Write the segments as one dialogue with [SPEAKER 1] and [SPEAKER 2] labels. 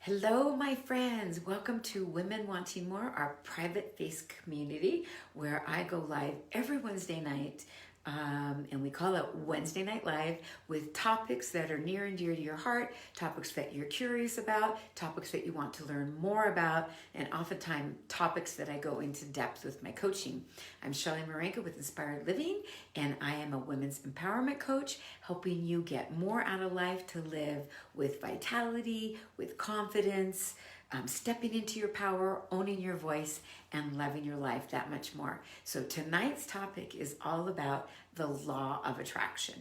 [SPEAKER 1] Hello, my friends. Welcome to Women Wanting More, our private face community where I go live every Wednesday night. And we call it Wednesday Night Live with topics that are near and dear to your heart, topics that you're curious about, topics that you want to learn more about, and oftentimes topics that I go into depth with my coaching. I'm Shelly Marenka with Inspired Living, and I am a women's empowerment coach, helping you get more out of life to live with vitality, with confidence, stepping into your power, owning your voice, and loving your life that much more. So tonight's topic is all about the law of attraction.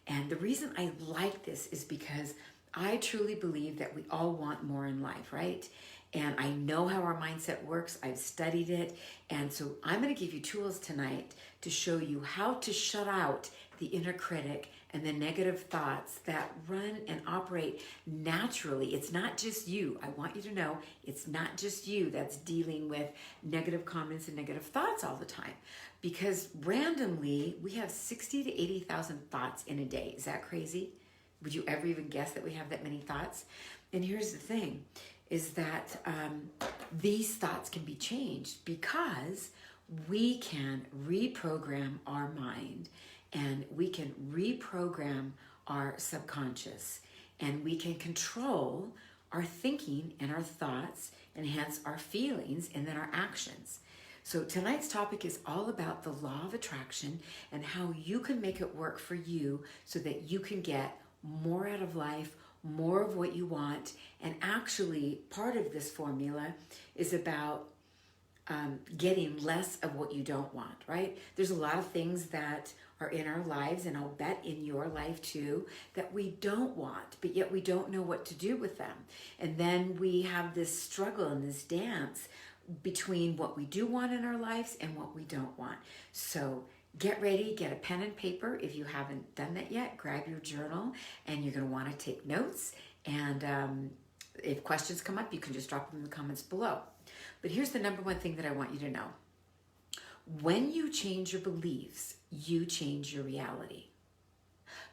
[SPEAKER 1] And the reason I like this is because I truly believe that we all want more in life, right? And I know how our mindset works. I've studied it. And so I'm going to give you tools tonight to show you how to shut out the inner critic and the negative thoughts that run and operate naturally. It's not just you. I want you to know it's not just you that's dealing with negative comments and negative thoughts all the time. Because randomly, we have 60 to 80,000 thoughts in a day. Is that crazy? Would you ever even guess that we have that many thoughts? And here's the thing, is that these thoughts can be changed because we can reprogram our mind and we can reprogram our subconscious, and we can control our thinking and our thoughts, and hence our feelings and then our actions. So tonight's topic is all about the law of attraction and how you can make it work for you so that you can get more out of life, more of what you want. And actually, part of this formula is about getting less of what you don't want, right? There's a lot of things that are in our lives, and I'll bet in your life too, that we don't want, but yet we don't know what to do with them. And then we have this struggle and this dance between what we do want in our lives and what we don't want. So get ready, get a pen and paper. If you haven't done that yet, grab your journal, and you're going to want to take notes. And if questions come up, you can just drop them in the comments below. But here's the number one thing that I want you to know. When you change your beliefs, you change your reality.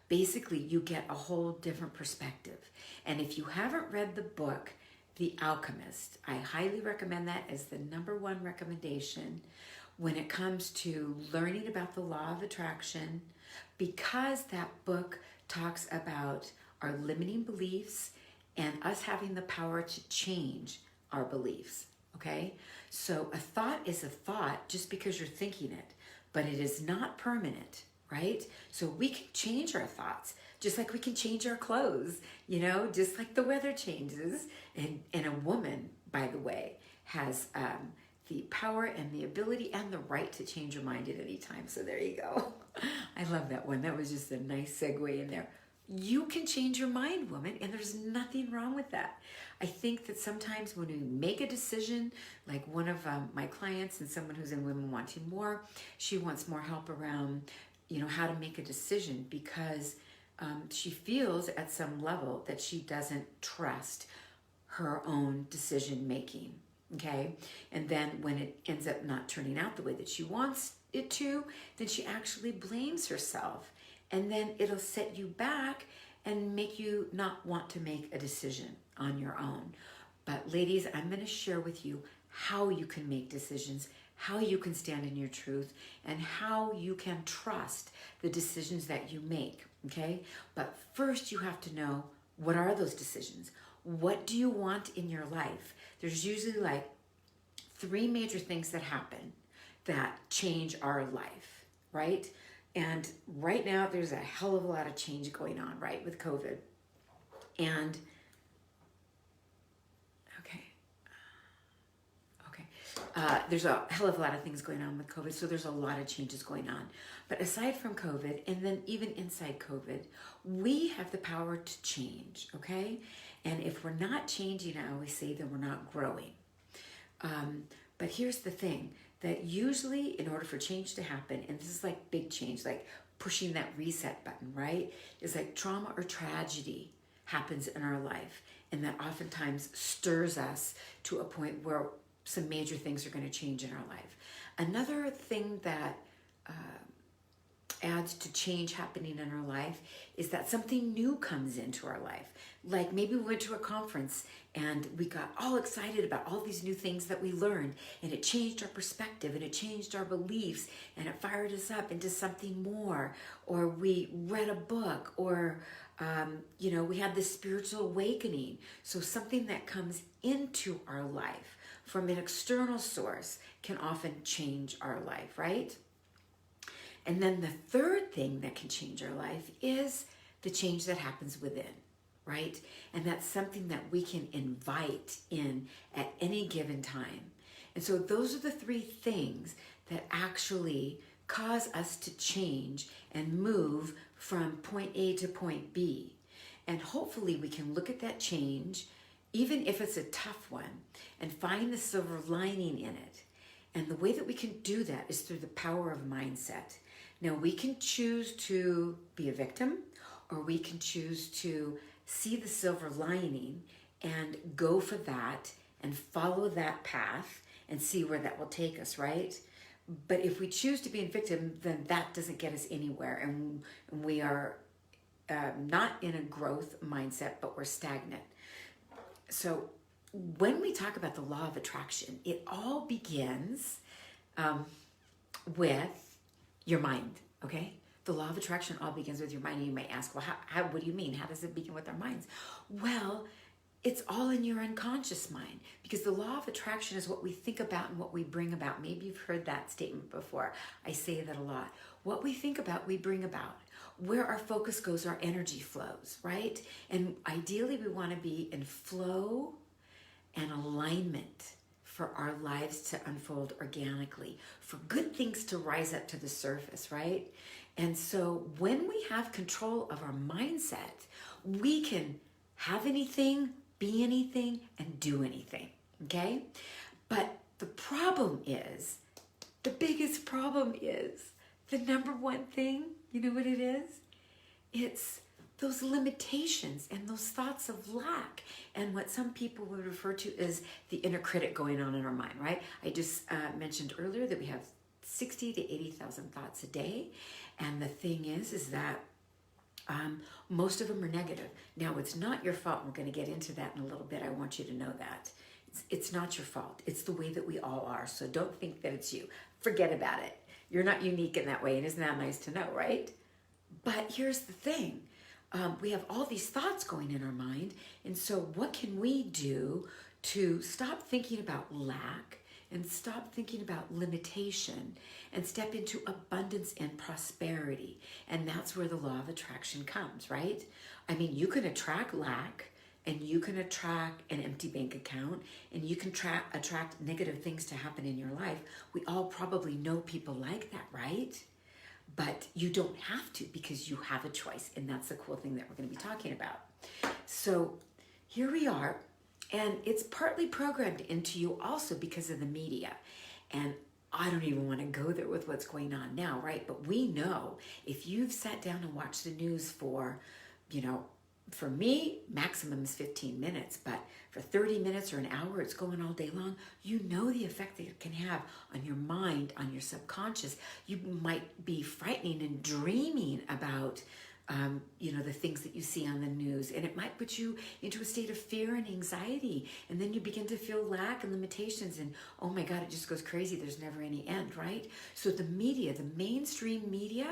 [SPEAKER 1] Basically, you get a whole different perspective. And if you haven't read the book, The Alchemist, I highly recommend that as the number one recommendation when it comes to learning about the law of attraction, because that book talks about our limiting beliefs and us having the power to change our beliefs. Okay, so a thought is a thought just because you're thinking it, but it is not permanent, right? So we can change our thoughts, just like we can change our clothes, just like the weather changes. And a woman, by the way, has the power and the ability and the right to change your mind at any time. So there you go. I love that one. That was just a nice segue in there. You can change your mind, woman, and there's nothing wrong with that. I think that sometimes when we make a decision, like one of my clients and someone who's in Women Wanting More, she wants more help around, how to make a decision because she feels at some level that she doesn't trust her own decision making. Okay, and then when it ends up not turning out the way that she wants it to, then she actually blames herself. And then it'll set you back and make you not want to make a decision on your own. But ladies, I'm going to share with you how you can make decisions, how you can stand in your truth, and how you can trust the decisions that you make, okay? But first you have to know, what are those decisions? What do you want in your life? There's usually like 3 major things that happen that change our life, right? And right now, there's a hell of a lot of change going on, right, with COVID. And, there's a hell of a lot of things going on with COVID, so there's a lot of changes going on. But aside from COVID, and then even inside COVID, we have the power to change, okay? And if we're not changing, I always say that we're not growing. But here's the thing, that usually in order for change to happen, and this is like big change, like pushing that reset button, right? Is like trauma or tragedy happens in our life, and that oftentimes stirs us to a point where some major things are going to change in our life. Another thing that adds to change happening in our life is that something new comes into our life. Like maybe we went to a conference and we got all excited about all these new things that we learned, and it changed our perspective and it changed our beliefs and it fired us up into something more. Or we read a book, or we had this spiritual awakening. So something that comes into our life from an external source can often change our life, right? And then the third thing that can change our life is the change that happens within, right? And that's something that we can invite in at any given time. And so those are the three things that actually cause us to change and move from point A to point B. And hopefully we can look at that change, even if it's a tough one, and find the silver lining in it. And the way that we can do that is through the power of mindset. Now, we can choose to be a victim, or we can choose to see the silver lining and go for that and follow that path and see where that will take us, right? But if we choose to be a victim, then that doesn't get us anywhere, and we are not in a growth mindset, but we're stagnant. So when we talk about the law of attraction, it all begins with your mind, okay? The law of attraction all begins with your mind. And you might ask, well, what do you mean? How does it begin with our minds? Well, it's all in your unconscious mind, because the law of attraction is what we think about and what we bring about. Maybe you've heard that statement before. I say that a lot. What we think about, we bring about. Where our focus goes, our energy flows, right? And ideally, we want to be in flow and alignment for our lives to unfold organically, for good things to rise up to the surface, right? And so when we have control of our mindset, we can have anything, be anything, and do anything, okay? But the problem is, the biggest problem is, the number one thing, you know what it is? It's those limitations and those thoughts of lack, and what some people would refer to as the inner critic going on in our mind, right? I just mentioned earlier that we have 60 to 80,000 thoughts a day, and the thing is that most of them are negative. Now, it's not your fault. We're going to get into that in a little bit. I want you to know that. It's not your fault. It's the way that we all are, so don't think that it's you. Forget about it. You're not unique in that way, and isn't that nice to know, right? But here's the thing. We have all these thoughts going in our mind, and so what can we do to stop thinking about lack and stop thinking about limitation and step into abundance and prosperity? And that's where the law of attraction comes, right? I mean, you can attract lack, and you can attract an empty bank account, and you can attract negative things to happen in your life. We all probably know people like that, right? But you don't have to, because you have a choice, and that's the cool thing that we're going to be talking about. So here we are, and it's partly programmed into you also because of the media. And I don't even want to go there with what's going on now, right? But we know if you've sat down and watched the news for, for me, maximum is 15 minutes, but for 30 minutes or an hour, it's going all day long. You know the effect that it can have on your mind, on your subconscious. You might be frightening and dreaming about, the things that you see on the news, and it might put you into a state of fear and anxiety. And then you begin to feel lack and limitations, and oh my God, it just goes crazy. There's never any end, right? So the media, the mainstream media,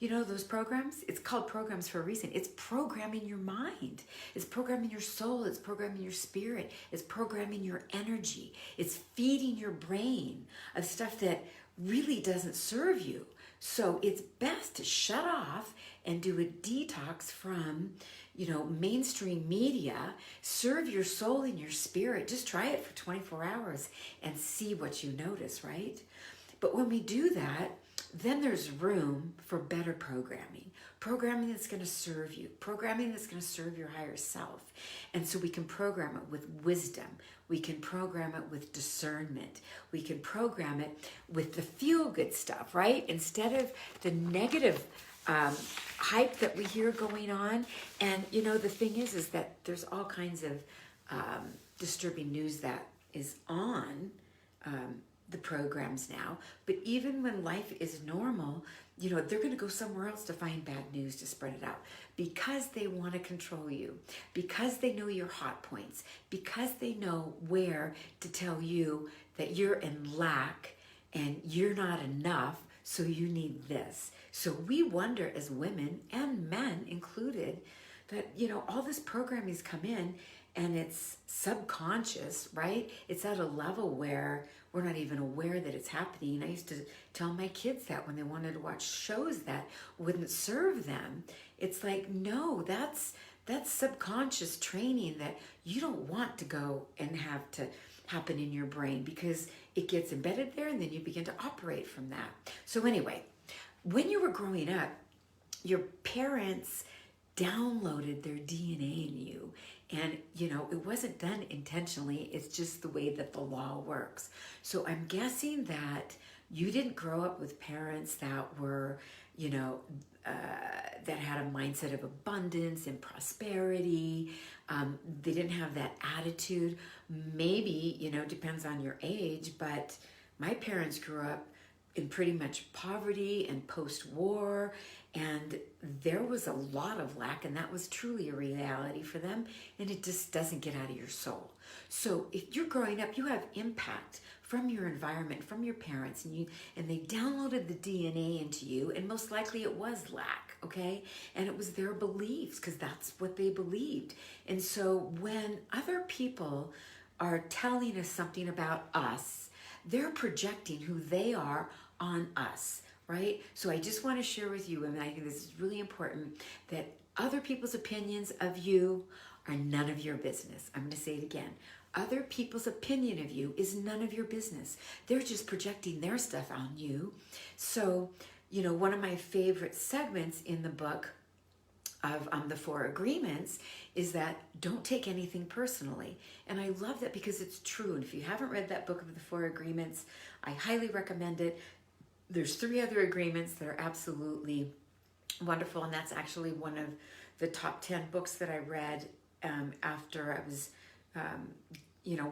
[SPEAKER 1] those programs, it's called programs for a reason. It's programming your mind. It's programming your soul. It's programming your spirit. It's programming your energy. It's feeding your brain of stuff that really doesn't serve you. So it's best to shut off and do a detox from, mainstream media. Serve your soul and your spirit. Just try it for 24 hours and see what you notice, right? But when we do that, then there's room for better programming that's going to serve you, programming that's going to serve your higher self. And so we can program it with wisdom. We can program it with discernment. We can program it with the feel-good stuff, right? Instead of the negative hype that we hear going on. And, the thing is that there's all kinds of disturbing news that is on the programs now, but even when life is normal, they're going to go somewhere else to find bad news to spread it out because they want to control you, because they know your hot points, because they know where to tell you that you're in lack and you're not enough, so you need this. So we wonder as women and men included that, all this programming's come in and it's subconscious, right? It's at a level where we're not even aware that it's happening. I used to tell my kids that when they wanted to watch shows that wouldn't serve them. It's like, no, that's subconscious training that you don't want to go and have to happen in your brain because it gets embedded there and then you begin to operate from that. So anyway, when you were growing up, your parents downloaded their DNA in you. And, it wasn't done intentionally. It's just the way that the law works. So I'm guessing that you didn't grow up with parents that were, that had a mindset of abundance and prosperity. They didn't have that attitude. Maybe, depends on your age, but my parents grew up in pretty much poverty and post-war, and there was a lot of lack, and that was truly a reality for them, and it just doesn't get out of your soul. So if you're growing up, you have impact from your environment, from your parents, and they downloaded the DNA into you, and most likely it was lack, okay? And it was their beliefs, because that's what they believed. And so when other people are telling us something about us, they're projecting who they are on us, right? So I just want to share with you, and I think this is really important, that other people's opinions of you are none of your business. I'm going to say it again. Other people's opinion of you is none of your business. They're just projecting their stuff on you. So, one of my favorite segments in the book of the 4 agreements is that don't take anything personally. And I love that because it's true. And if you haven't read that book of the 4 agreements, I highly recommend it. There's 3 other agreements that are absolutely wonderful. And that's actually one of the top 10 books that I read after I was,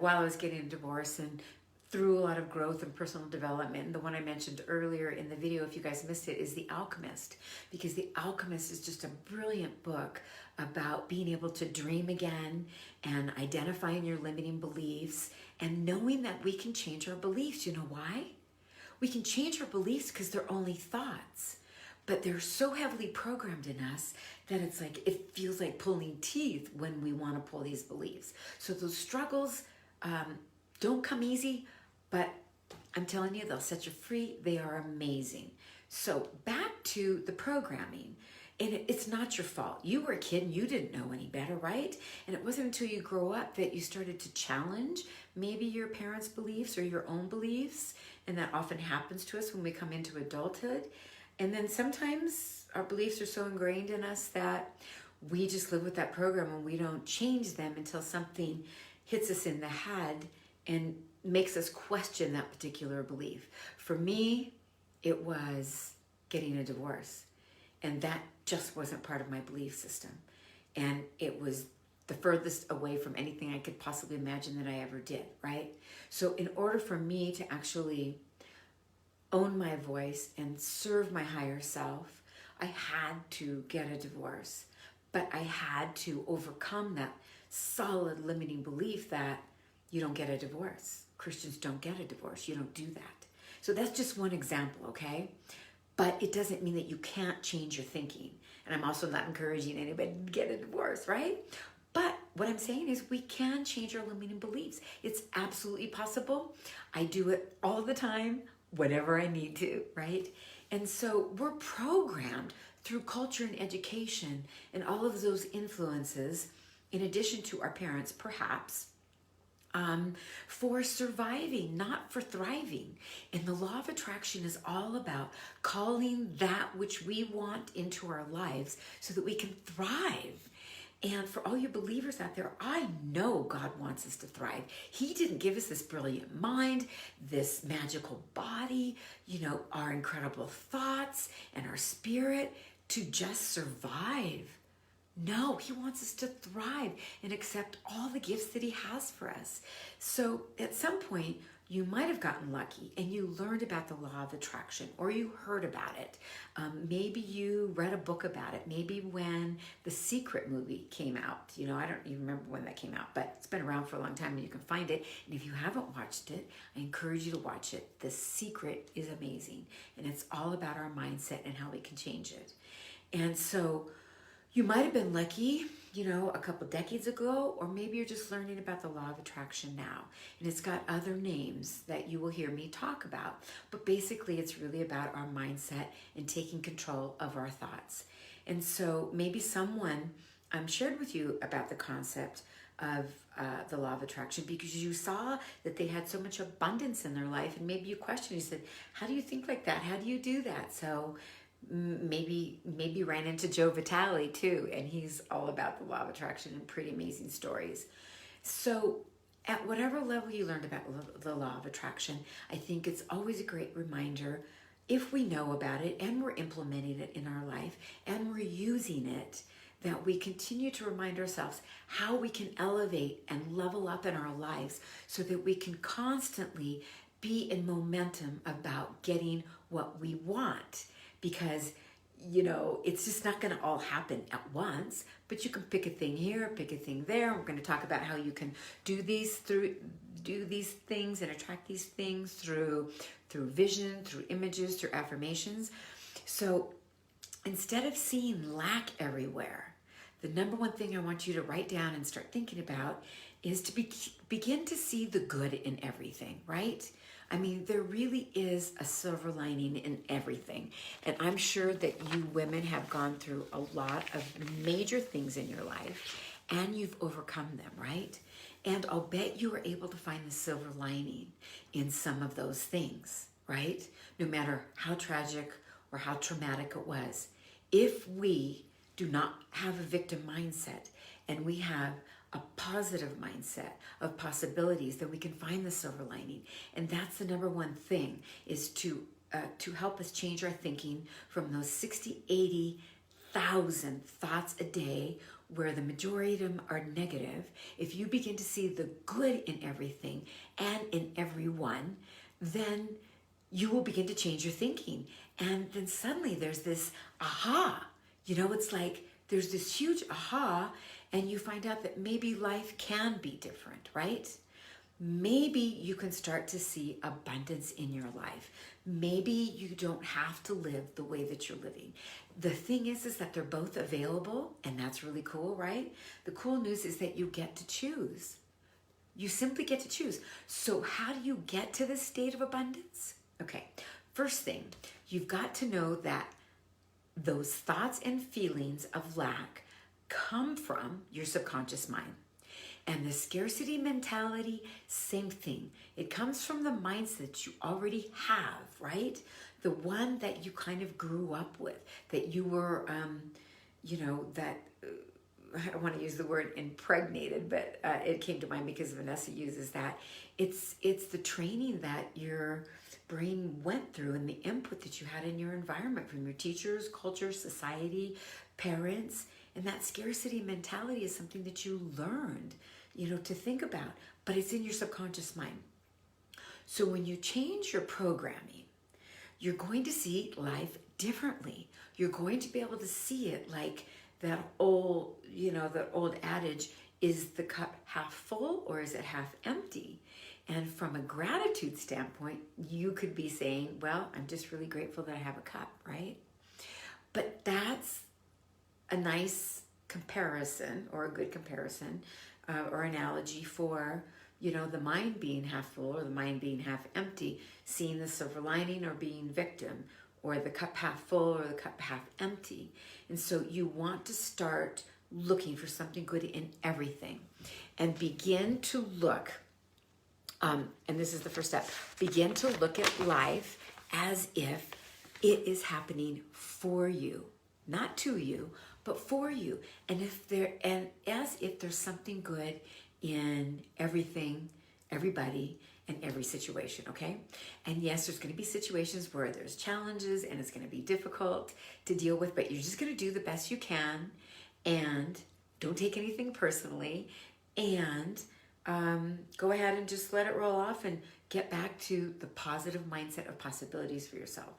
[SPEAKER 1] while I was getting a divorce and through a lot of growth and personal development. And the one I mentioned earlier in the video, if you guys missed it, is The Alchemist, because The Alchemist is just a brilliant book about being able to dream again and identifying your limiting beliefs and knowing that we can change our beliefs. You know why? We can change our beliefs because they're only thoughts, but they're so heavily programmed in us that it's like, it feels like pulling teeth when we want to pull these beliefs. So those struggles don't come easy, but I'm telling you, they'll set you free. They are amazing. So back to the programming. And it's not your fault. You were a kid and you didn't know any better, right? And it wasn't until you grow up that you started to challenge maybe your parents' beliefs or your own beliefs. And that often happens to us when we come into adulthood. And then sometimes our beliefs are so ingrained in us that we just live with that program and we don't change them until something hits us in the head and makes us question that particular belief. For me, it was getting a divorce. And that just wasn't part of my belief system. And it was the furthest away from anything I could possibly imagine that I ever did, right? So in order for me to actually own my voice and serve my higher self, I had to get a divorce. But I had to overcome that solid limiting belief that you don't get a divorce. Christians don't get a divorce. You don't do that. So that's just one example, okay? But it doesn't mean that you can't change your thinking. And I'm also not encouraging anybody to get a divorce, right? But what I'm saying is we can change our limiting beliefs. It's absolutely possible. I do it all the time, whenever I need to, right? And so we're programmed through culture and education and all of those influences, in addition to our parents, perhaps, for surviving, not for thriving. And the law of attraction is all about calling that which we want into our lives so that we can thrive. And for all you believers out there, I know God wants us to thrive. He didn't give us this brilliant mind, this magical body, our incredible thoughts and our spirit to just survive. No, he wants us to thrive and accept all the gifts that he has for us. So at some point, you might have gotten lucky and you learned about the law of attraction, or you heard about it. Maybe you read a book about it. Maybe when The Secret movie came out, I don't even remember when that came out, but it's been around for a long time and you can find it. And if you haven't watched it, I encourage you to watch it. The Secret is amazing, and it's all about our mindset and how we can change it. And so you might have been lucky, a couple decades ago, or maybe you're just learning about the law of attraction now. And it's got other names that you will hear me talk about. But basically, it's really about our mindset and taking control of our thoughts. And so maybe someone shared with you about the concept of the law of attraction because you saw that they had so much abundance in their life. And maybe you questioned, you said, how do you think like that? How do you do that? So maybe ran into Joe Vitale too, and he's all about the law of attraction and pretty amazing stories. So at whatever level you learned about the law of attraction, I think it's always a great reminder, if we know about it and we're implementing it in our life and we're using it, that we continue to remind ourselves how we can elevate and level up in our lives so that we can constantly be in momentum about getting what we want. Because, it's just not going to all happen at once, but you can pick a thing here, pick a thing there. We're going to talk about how you can do these things and attract these things through vision, through images, through affirmations. So instead of seeing lack everywhere, the number one thing I want you to write down and start thinking about is to begin to see the good in everything, right? I mean, there really is a silver lining in everything. And I'm sure that you women have gone through a lot of major things in your life and you've overcome them, right? And I'll bet you were able to find the silver lining in some of those things, right? No matter how tragic or how traumatic it was. If we do not have a victim mindset and we have a positive mindset of possibilities, then we can find the silver lining. And that's the number one thing, is to help us change our thinking from those 80,000 thoughts a day, where the majority of them are negative. If you begin to see the good in everything and in everyone, then you will begin to change your thinking. And then suddenly there's this aha. It's like there's this huge aha, and you find out that maybe life can be different, right? Maybe you can start to see abundance in your life. Maybe you don't have to live the way that you're living. The thing is that they're both available, and that's really cool, right? The cool news is that you get to choose. You simply get to choose. So how do you get to this state of abundance? Okay, first thing, you've got to know that those thoughts and feelings of lack come from your subconscious mind. And the scarcity mentality, same thing. It comes from the mindset you already have, right? The one that you kind of grew up with, that you were, I don't want to use the word impregnated, but it came to mind because Vanessa uses that. It's the training that your brain went through and the input that you had in your environment from your teachers, culture, society, parents. And that scarcity mentality is something that you learned, to think about, but it's in your subconscious mind. So when you change your programming, you're going to see life differently. You're going to be able to see it like that old adage, is the cup half full or is it half empty? And from a gratitude standpoint, you could be saying, well, I'm just really grateful that I have a cup, right? But that's a nice comparison, or a good comparison, or analogy for, the mind being half full or the mind being half empty, seeing the silver lining or being victim, or the cup half full or the cup half empty. And so you want to start looking for something good in everything and begin to look, and this is the first step, begin to look at life as if it is happening for you, not to you, but for you. And as if there's something good in everything, everybody, and every situation, okay? And yes, there's going to be situations where there's challenges and it's going to be difficult to deal with, but you're just going to do the best you can. and don't take anything personally, and go ahead and just let it roll off and get back to the positive mindset of possibilities for yourself.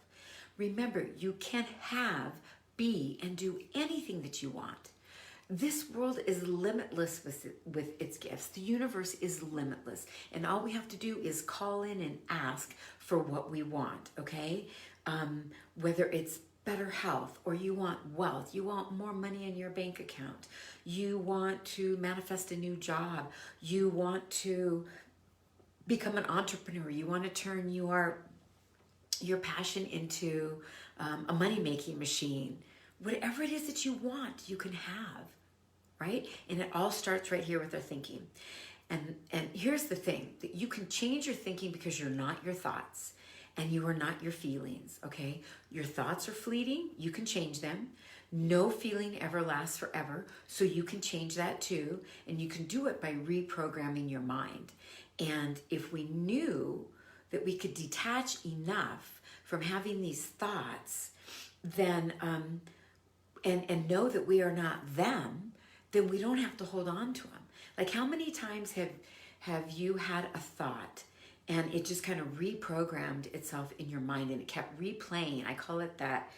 [SPEAKER 1] Remember, you can have, be, and do anything that you want. This world is limitless with its gifts. The universe is limitless. And all we have to do is call in and ask for what we want, okay? Whether it's better health, or you want wealth, you want more money in your bank account, you want to manifest a new job, you want to become an entrepreneur, you want to turn your passion into a money-making machine. Whatever it is that you want, you can have, right? And it all starts right here with our thinking. And here's the thing, that you can change your thinking because you're not your thoughts and you are not your feelings, okay? Your thoughts are fleeting, you can change them. No feeling ever lasts forever, so you can change that too, and you can do it by reprogramming your mind. And if we knew that we could detach enough from having these thoughts, then and know that we are not them, then we don't have to hold on to them. Like, how many times have you had a thought and it just kind of reprogrammed itself in your mind and it kept replaying? I call it that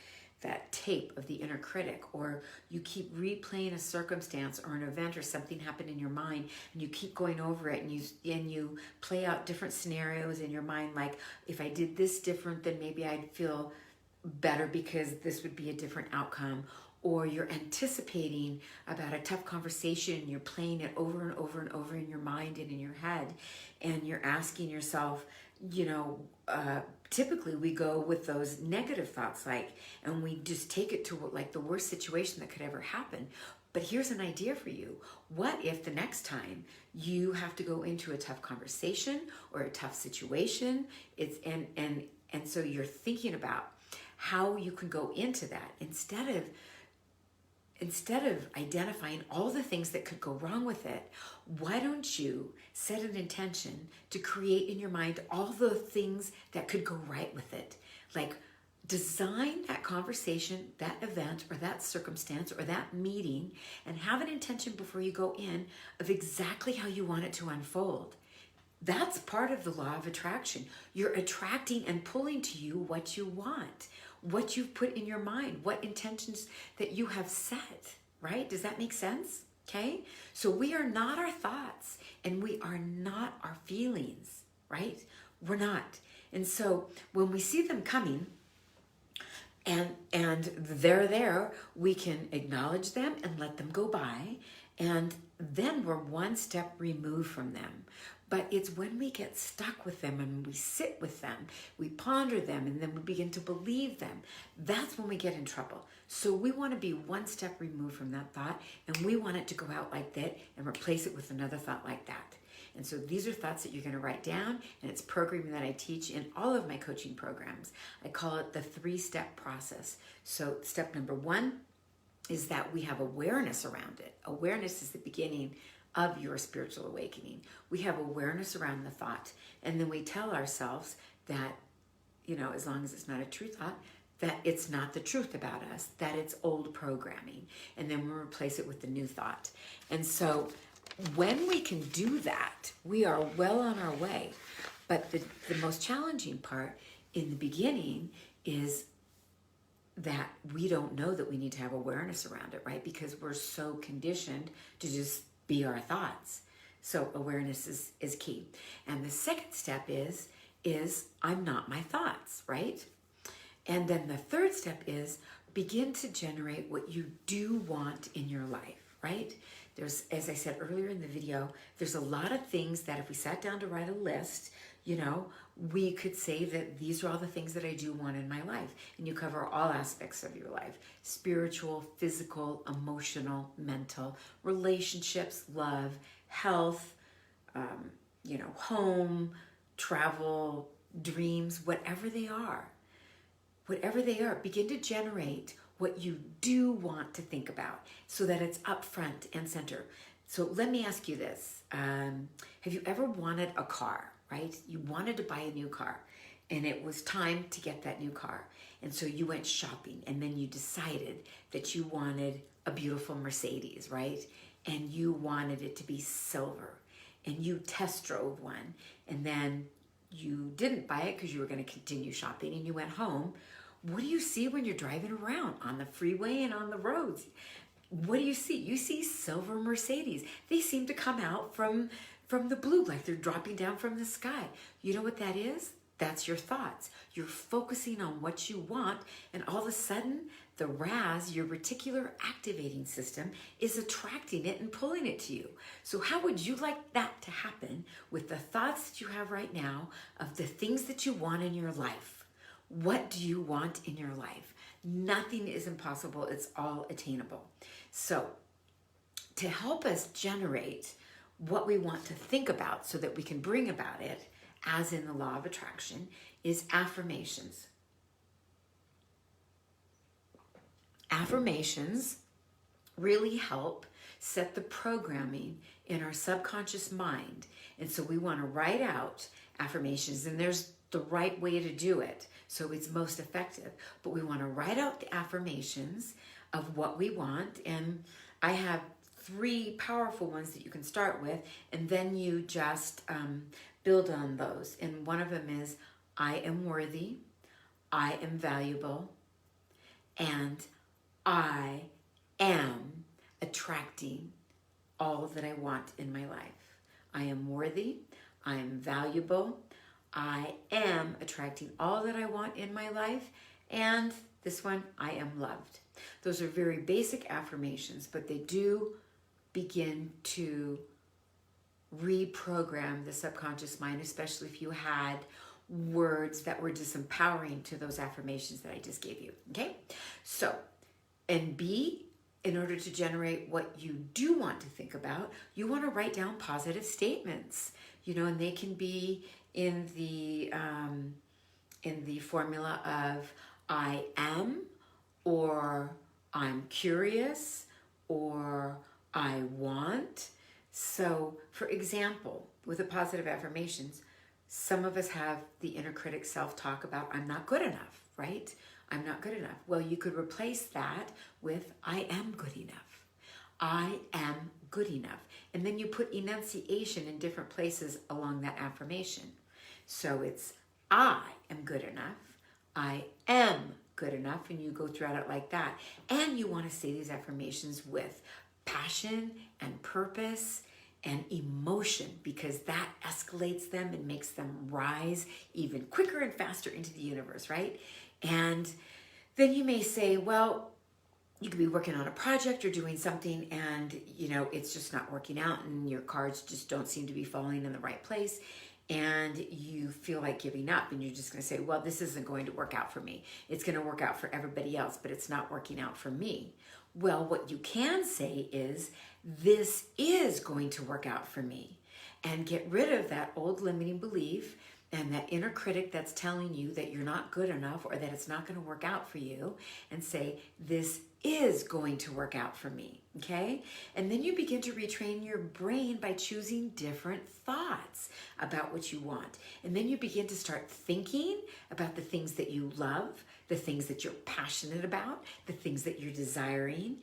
[SPEAKER 1] tape of the inner critic. Or you keep replaying a circumstance or an event or something happened in your mind, and you keep going over it, and you play out different scenarios in your mind, like, if I did this different, then maybe I'd feel better because this would be a different outcome. Or you're anticipating about a tough conversation and you're playing it over and over and over in your mind and in your head, and you're asking yourself, typically we go with those negative thoughts, and we just take it to like the worst situation that could ever happen. But here's an idea for you. What if the next time you have to go into a tough conversation or a tough situation, and so you're thinking about how you can go into that instead of identifying all the things that could go wrong with it. Why don't you set an intention to create in your mind all the things that could go right with it? Like, design that conversation, that event, or that circumstance, or that meeting, and have an intention before you go in of exactly how you want it to unfold. That's part of the law of attraction. You're attracting and pulling to you what you want, what you've put in your mind, what intentions that you have set, right? Does that make sense? Okay? So we are not our thoughts, and we are not our feelings, right? We're not. And so when we see them coming, and they're there, we can acknowledge them and let them go by, and then we're one step removed from them. But it's when we get stuck with them and we sit with them, we ponder them, and then we begin to believe them, that's when we get in trouble. So we want to be one step removed from that thought, and we want it to go out like that and replace it with another thought like that. And so these are thoughts that you're going to write down, and it's programming that I teach in all of my coaching programs. I call it the 3-step process. So step number 1 is that we have awareness around it. Awareness is the beginning of your spiritual awakening. We have awareness around the thought, and then we tell ourselves that, as long as it's not a true thought, that it's not the truth about us, that it's old programming, and then we replace it with the new thought. And so when we can do that, we are well on our way. But the most challenging part in the beginning is that we don't know that we need to have awareness around it, right? Because we're so conditioned to just be our thoughts. So awareness is key. And the second step is I'm not my thoughts, right? And then the third step is begin to generate what you do want in your life, right? There's, as I said earlier in the video, there's a lot of things that if we sat down to write a list, we could say that these are all the things that I do want in my life. And you cover all aspects of your life: spiritual, physical, emotional, mental, relationships, love, health, home, travel, dreams, whatever they are. Whatever they are, begin to generate what you do want to think about so that it's up front and center. So let me ask you this. Have you ever wanted a car, right? You wanted to buy a new car, and it was time to get that new car. And so you went shopping, and then you decided that you wanted a beautiful Mercedes, right? And you wanted it to be silver, and you test drove one, and then you didn't buy it because you were going to continue shopping, and you went home. What do you see when you're driving around on the freeway and on the roads? What do you see? You see silver Mercedes. They seem to come out from the blue, like they're dropping down from the sky. You know what that is? That's your thoughts. You're focusing on what you want, and all of a sudden, the RAS, your reticular activating system, is attracting it and pulling it to you. So how would you like that to happen with the thoughts that you have right now of the things that you want in your life? What do you want in your life? Nothing is impossible. It's all attainable. So to help us generate what we want to think about so that we can bring about it, as in the law of attraction, is affirmations. Affirmations really help set the programming in our subconscious mind. And so we want to write out affirmations, and there's the right way to do it so it's most effective. But we want to write out the affirmations of what we want, and I have 3 powerful ones that you can start with, and then you just build on those. And one of them is, I am worthy, I am valuable, and I am attracting all that I want in my life. I am worthy, I am valuable, I am attracting all that I want in my life, and this one, I am loved. Those are very basic affirmations, but they do begin to reprogram the subconscious mind, especially if you had words that were disempowering to those affirmations that I just gave you, okay? So, and B, in order to generate what you do want to think about, you want to write down positive statements, and they can be in the formula of I am, or I'm curious, or I want. So, for example, with the positive affirmations, some of us have the inner critic self-talk about I'm not good enough, right? I'm not good enough. Well, you could replace that with I am good enough. I am good enough. And then you put enunciation in different places along that affirmation. So it's I am good enough. I am good enough. And you go throughout it like that. And you want to say these affirmations with passion and purpose and emotion, because that escalates them and makes them rise even quicker and faster into the universe, right? And then you may say, well, you could be working on a project or doing something and, it's just not working out and your cards just don't seem to be falling in the right place. And you feel like giving up, and you're just going to say, well, this isn't going to work out for me. It's going to work out for everybody else, but it's not working out for me. Well, what you can say is, this is going to work out for me, and get rid of that old limiting belief and that inner critic that's telling you that you're not good enough or that it's not going to work out for you, and say, this is going to work out for me, okay? And then you begin to retrain your brain by choosing different thoughts about what you want. And then you begin to start thinking about the things that you love, the things that you're passionate about, the things that you're desiring.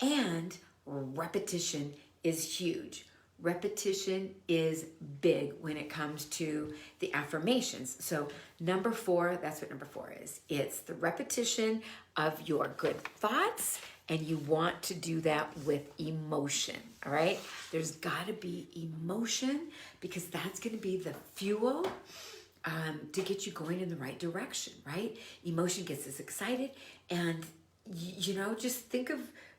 [SPEAKER 1] And repetition is huge. Repetition is big when it comes to the affirmations. So number 4, that's what number 4 is. It's the repetition of your good thoughts, and you want to do that with emotion, all right? There's got to be emotion, because that's going to be the fuel to get you going in the right direction, right? Emotion gets us excited, and just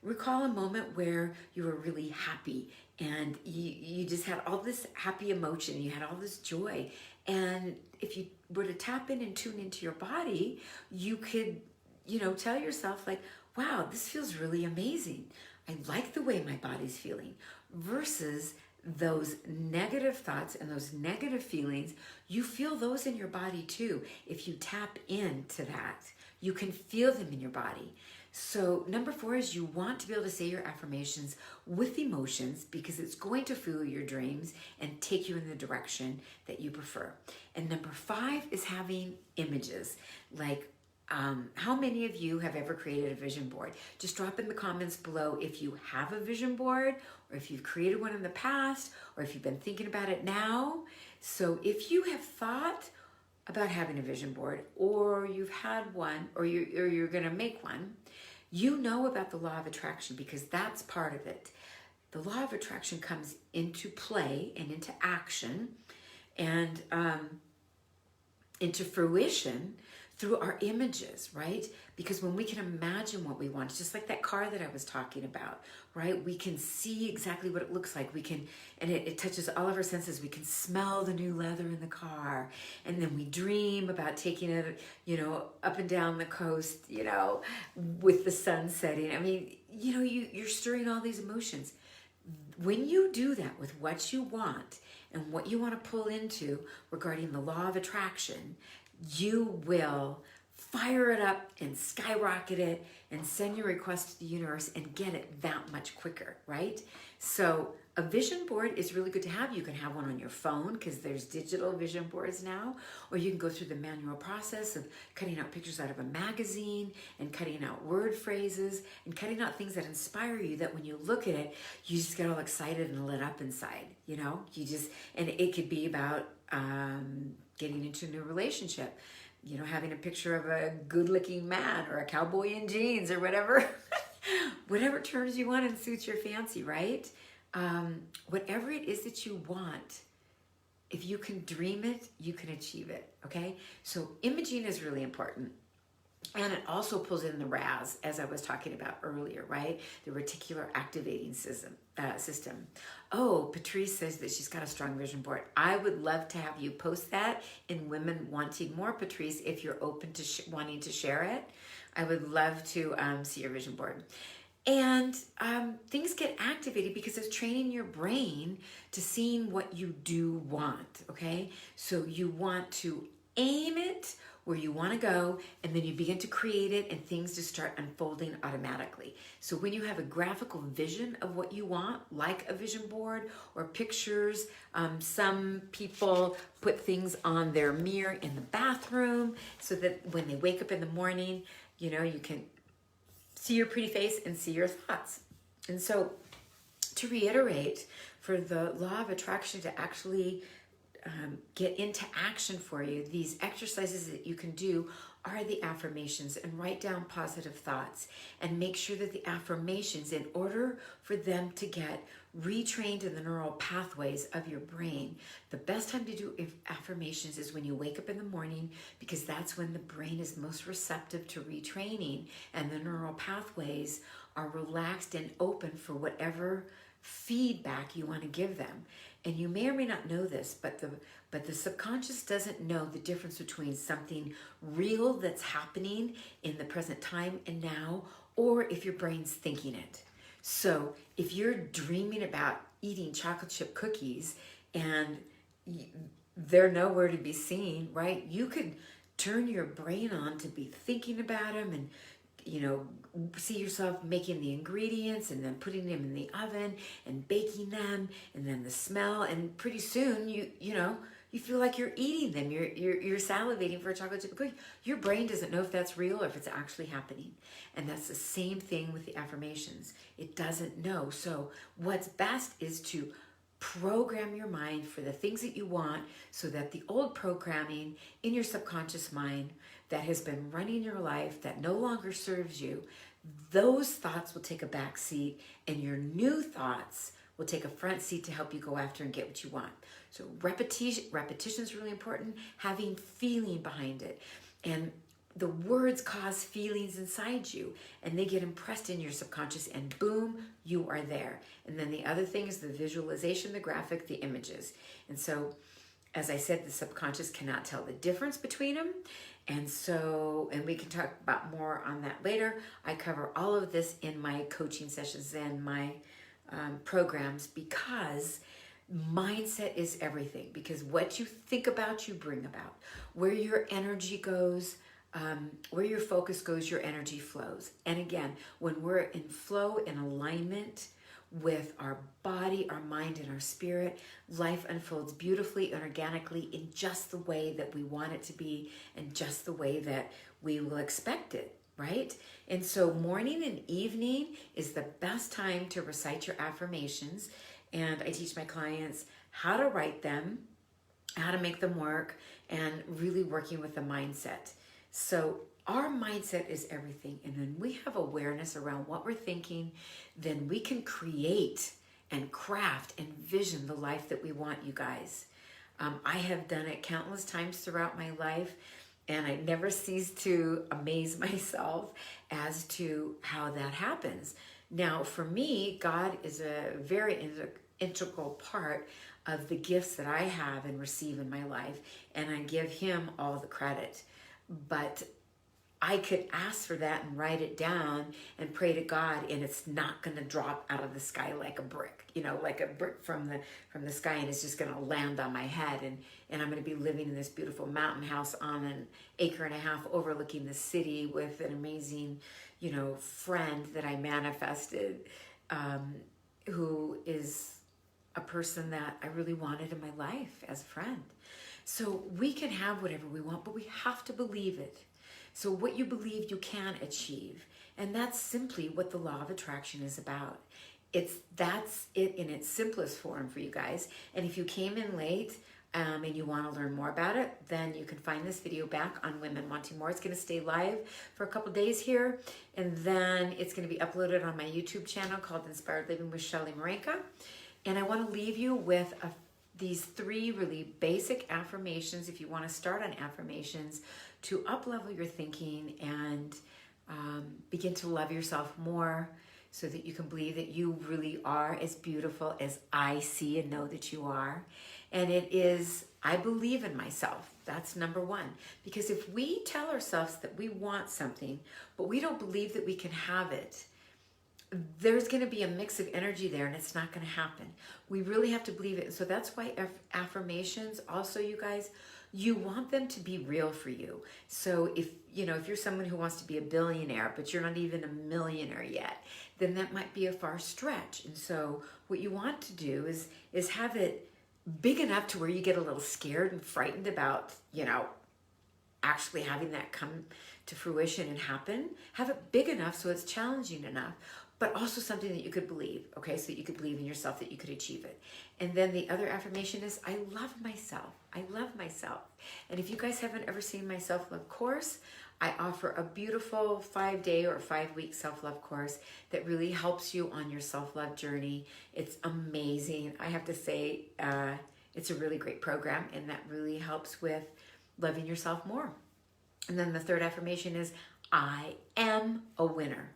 [SPEAKER 1] recall a moment where you were really happy, and you just had all this happy emotion, you had all this joy. And if you were to tap in and tune into your body, you could, tell yourself like, wow, this feels really amazing. I like the way my body's feeling, versus those negative thoughts and those negative feelings. You feel those in your body too. If you tap into that, you can feel them in your body. So number 4 is you want to be able to say your affirmations with emotions because it's going to fuel your dreams and take you in the direction that you prefer. And number 5 is having images. Like, how many of you have ever created a vision board? Just drop in the comments below if you have a vision board, or if you've created one in the past, or if you've been thinking about it now. So if you have thought about having a vision board, or you've had one, or you're going to make one, you know about the law of attraction because that's part of it. The law of attraction comes into play and into action and into fruition through our images, right? Because when we can imagine what we want, just like that car that I was talking about, right? We can see exactly what it looks like. We can, and it touches all of our senses. We can smell the new leather in the car. And then we dream about taking it, up and down the coast, with the sun setting. I mean, you're stirring all these emotions. When you do that with what you want and what you want to pull into regarding the law of attraction, you will fire it up and skyrocket it and send your request to the universe and get it that much quicker, right? So a vision board is really good to have. You can have one on your phone because there's digital vision boards now, or you can go through the manual process of cutting out pictures out of a magazine and cutting out word phrases and cutting out things that inspire you, that when you look at it, you just get all excited and lit up inside, and it could be about getting into a new relationship, having a picture of a good-looking man or a cowboy in jeans or whatever, whatever terms you want and suits your fancy, right? Whatever it is that you want, if you can dream it, you can achieve it, okay? So imaging is really important. And it also pulls in the RAS, as I was talking about earlier, right? The reticular activating system. Oh, Patrice says that she's got a strong vision board. I would love to have you post that in Women Wanting More, Patrice, if you're open to wanting to share it. I would love to see your vision board. And things get activated because it's training your brain to seeing what you do want, okay? So you want to aim it where you want to go, and then you begin to create it and things just start unfolding automatically. So when you have a graphical vision of what you want, like a vision board or pictures, some people put things on their mirror in the bathroom so that when they wake up in the morning, you can see your pretty face and see your thoughts. And so to reiterate, for the law of attraction to actually get into action for you, these exercises that you can do are the affirmations, and write down positive thoughts and make sure that the affirmations, in order for them to get retrained in the neural pathways of your brain, the best time to do affirmations is when you wake up in the morning, because that's when the brain is most receptive to retraining and the neural pathways are relaxed and open for whatever feedback you want to give them. And you may or may not know this, but the subconscious doesn't know the difference between something real that's happening in the present time and now, or if your brain's thinking it. So if you're dreaming about eating chocolate chip cookies and they're nowhere to be seen, right? You could turn your brain on to be thinking about them and see yourself making the ingredients and then putting them in the oven and baking them, and then the smell, and pretty soon you feel like you're eating them. You're salivating for a chocolate chip cookie. Your brain doesn't know if that's real or if it's actually happening. And that's the same thing with the affirmations. It doesn't know. So what's best is to program your mind for the things that you want, so that the old programming in your subconscious mind that has been running your life, that no longer serves you, those thoughts will take a back seat, and your new thoughts will take a front seat to help you go after and get what you want. So repetition is really important, having feeling behind it. And the words cause feelings inside you, and they get impressed in your subconscious, and boom, you are there. And then the other thing is the visualization, the graphic, the images. And so, as I said, the subconscious cannot tell the difference between them. And we can talk about more on that later. I cover all of this in my coaching sessions and my programs, because mindset is everything. Because what you think about, you bring about. Where your energy goes, Where your focus goes, your energy flows. And again, when we're in flow, in alignment with our body, our mind, and our spirit, life unfolds beautifully and organically in just the way that we want it to be and just the way that we will expect it, right? And so morning and evening is the best time to recite your affirmations. And I teach my clients how to write them, how to make them work, and really working with the mindset. So our mindset is everything. And when we have awareness around what we're thinking, then we can create and craft and vision the life that we want, you guys. I have done it countless times throughout my life, and I never cease to amaze myself as to how that happens. Now, for me, God is a very integral part of the gifts that I have and receive in my life, and I give him all the credit. But I could ask for that and write it down and pray to God, and it's not going to drop out of the sky like a brick, like a brick from the sky, and it's just going to land on my head, and I'm going to be living in this beautiful mountain house on an acre and a half overlooking the city with an amazing, friend that I manifested, who is a person that I really wanted in my life as a friend. So we can have whatever we want, but we have to believe it. So what you believe, you can achieve. And that's simply what the law of attraction is about. That's it in its simplest form for you guys. And if you came in late and you want to learn more about it, then you can find this video back on Women Wanting More. It's going to stay live for a couple days here. And then it's going to be uploaded on my YouTube channel called Inspired Living with Shelly Marenka. And I want to leave you with these 3 really basic affirmations if you want to start on affirmations to up-level your thinking and begin to love yourself more so that you can believe that you really are as beautiful as I see and know that you are. And it is, I believe in myself. That's number 1. Because if we tell ourselves that we want something, but we don't believe that we can have it, there's going to be a mix of energy there and it's not going to happen. We really have to believe it. So that's why affirmations also, you guys, you want them to be real for you. So if you're someone who wants to be a billionaire, but you're not even a millionaire yet, then that might be a far stretch. And so what you want to do is have it big enough to where you get a little scared and frightened about, actually having that come to fruition and happen. Have it big enough so it's challenging enough, but also something that you could believe, okay? So that you could believe in yourself that you could achieve it. And then the other affirmation is, I love myself. I love myself. And if you guys haven't ever seen my self-love course, I offer a beautiful 5-day or 5-week self-love course that really helps you on your self-love journey. It's amazing. I have to say, it's a really great program, and that really helps with loving yourself more. And then the third affirmation is, I am a winner.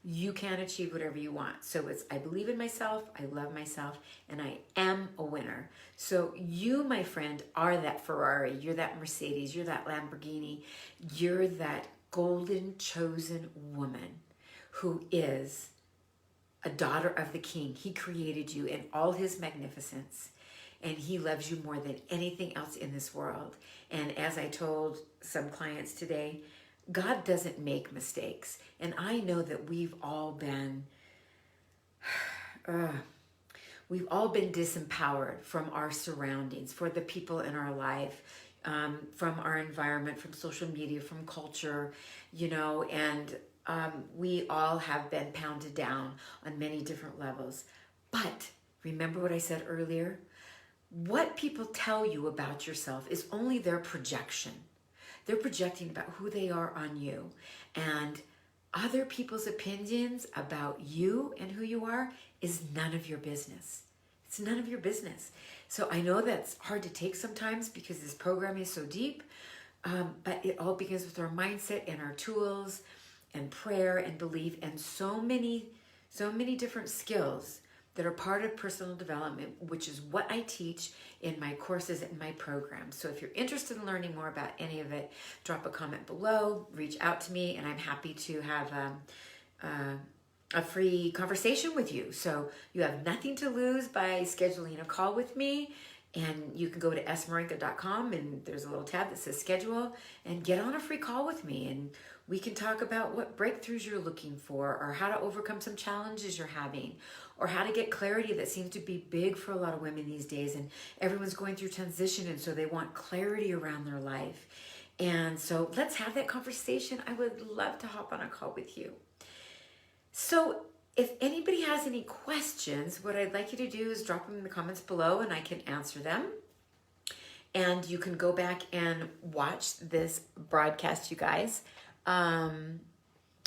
[SPEAKER 1] You can achieve whatever you want. So it's, I believe in myself, I love myself, and I am a winner. So you, my friend, are that Ferrari, you're that Mercedes, you're that Lamborghini, you're that golden chosen woman who is a daughter of the King. He created you in all his magnificence, and he loves you more than anything else in this world. And as I told some clients today, God doesn't make mistakes. And I know that we've all been disempowered from our surroundings, for the people in our life, from our environment, from social media, from culture, and we all have been pounded down on many different levels. But remember what I said earlier? What people tell you about yourself is only their projection. They're projecting about who they are on you. And other people's opinions about you and who you are is none of your business. It's none of your business. So I know that's hard to take sometimes because this program is so deep, but it all begins with our mindset and our tools and prayer and belief and so many different skills that are part of personal development, which is what I teach in my courses and my programs. So if you're interested in learning more about any of it, drop a comment below, reach out to me, and I'm happy to have a free conversation with you. So you have nothing to lose by scheduling a call with me, And you can go to smarinka.com and there's a little tab that says schedule and get on a free call with me. And we can talk about what breakthroughs you're looking for, or how to overcome some challenges you're having, or how to get clarity that seems to be big for a lot of women these days. And everyone's going through transition, and so they want clarity around their life. And so let's have that conversation. I would love to hop on a call with you. So if anybody has any questions, what I'd like you to do is drop them in the comments below and I can answer them. And you can go back and watch this broadcast, you guys.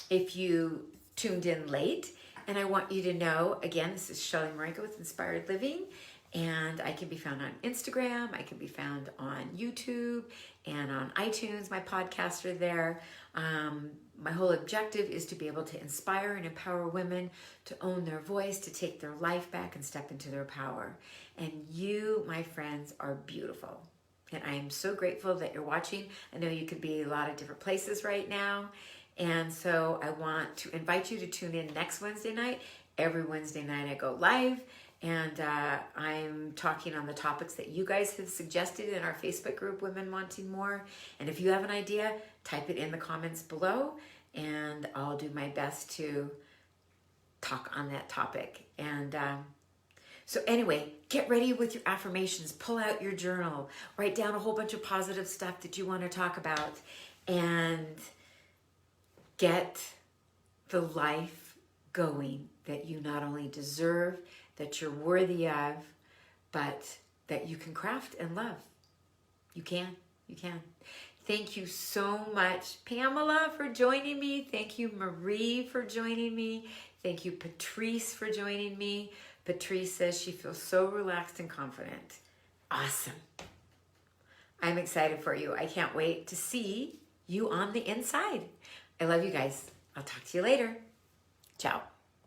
[SPEAKER 1] If you tuned in late, and I want you to know, again, this is Shelly Marinka with Inspired Living, and I can be found on Instagram, I can be found on YouTube, and on iTunes. My podcasts are there. My whole objective is to be able to inspire and empower women to own their voice, to take their life back and step into their power. And you, my friends, are beautiful. And I am so grateful that you're watching. I know you could be a lot of different places right now. And so I want to invite you to tune in next Wednesday night. Every Wednesday night I go live. And I'm talking on the topics that you guys have suggested in our Facebook group, Women Wanting More. And if you have an idea, type it in the comments below, and I'll do my best to talk on that topic. And so anyway, get ready with your affirmations. Pull out your journal. Write down a whole bunch of positive stuff that you want to talk about. And get the life going that you not only deserve, that you're worthy of, but that you can craft and love. You can. Thank you so much, Pamela, for joining me. Thank you, Marie, for joining me. Thank you, Patrice, for joining me. Patrice says she feels so relaxed and confident. Awesome. I'm excited for you. I can't wait to see you on the inside. I love you guys. I'll talk to you later. Ciao.